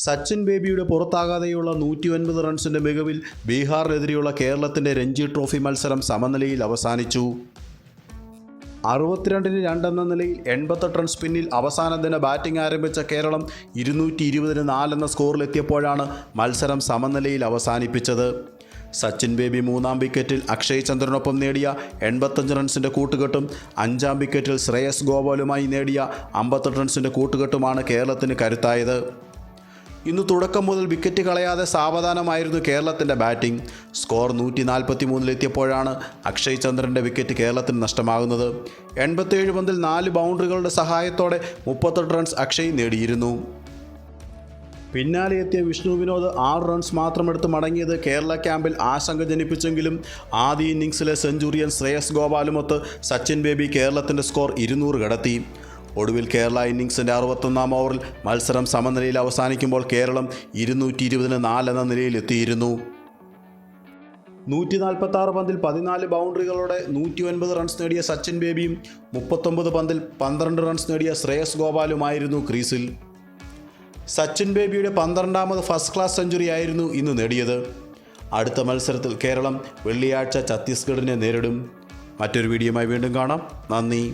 സച്ചിൻ ബേബിയുടെ പുറത്താകാതെയുള്ള 109 റൺസിൻ്റെ മികവിൽ ബീഹാറിനെതിരെയുള്ള കേരളത്തിൻ്റെ രഞ്ജി ട്രോഫി മത്സരം സമനിലയിൽ അവസാനിച്ചു. 62-2 എന്ന നിലയിൽ 88 റൺസ് പിന്നിൽ അവസാന ദിന ബാറ്റിംഗ് ആരംഭിച്ച കേരളം 220-4 എന്ന സ്കോറിലെത്തിയപ്പോഴാണ് മത്സരം സമനിലയിൽ അവസാനിപ്പിച്ചത്. സച്ചിൻ ബേബി 3-ാം വിക്കറ്റിൽ അക്ഷയ് ചന്ദ്രനൊപ്പം നേടിയ 85 റൺസിൻ്റെ കൂട്ടുകെട്ടും 5-ാം വിക്കറ്റിൽ ശ്രേയസ് ഗോപാലുമായി നേടിയ 58 റൺസിൻ്റെ കൂട്ടുകെട്ടുമാണ് കേരളത്തിന് കരുത്തായത്. ഇന്ന് തുടക്കം മുതൽ വിക്കറ്റ് കളയാതെ സാവധാനമായിരുന്നു കേരളത്തിൻ്റെ ബാറ്റിംഗ്. സ്കോർ 143-ലെത്തിയപ്പോഴാണ് അക്ഷയ് ചന്ദ്രൻ്റെ വിക്കറ്റ് കേരളത്തിന് നഷ്ടമാകുന്നത്. 87 പന്തിൽ 4 ബൗണ്ടറികളുടെ സഹായത്തോടെ 38 റൺസ് അക്ഷയ് നേടിയിരുന്നു. പിന്നാലെ എത്തിയ വിഷ്ണു വിനോദ് 6 റൺസ് മാത്രമെടുത്ത് മടങ്ങിയത് കേരള ക്യാമ്പിൽ ആശങ്ക ജനിപ്പിച്ചെങ്കിലും ആദ്യ ഇന്നിംഗ്സിലെ സെഞ്ചുറിയൻ ശ്രേയസ് ഗോപാലുമൊത്ത് സച്ചിൻ ബേബി കേരളത്തിൻ്റെ സ്കോർ 200 കടത്തി. ഒടുവിൽ കേരള ഇന്നിംഗ്സിൻ്റെ 61-ാം ഓവറിൽ മത്സരം സമനിലയിൽ അവസാനിക്കുമ്പോൾ കേരളം 220-4 എന്ന നിലയിലെത്തിയിരുന്നു. 146 പന്തിൽ 14 ബൗണ്ടറികളോടെ 109 റൺസ് നേടിയ സച്ചിൻ ബേബിയും 39 പന്തിൽ 12 റൺസ് നേടിയ ശ്രേയസ് ഗോപാലുമായിരുന്നു ക്രീസിൽ. സച്ചിൻ ബേബിയുടെ 12ാമത് ഫസ്റ്റ് ക്ലാസ് സെഞ്ചുറിയായിരുന്നു ഇന്ന് നേടിയത്. അടുത്ത മത്സരത്തിൽ കേരളം വെള്ളിയാഴ്ച ഛത്തീസ്ഗഡിനെ നേരിടും. മറ്റൊരു വീഡിയോയുമായി വീണ്ടും കാണാം. നന്ദി.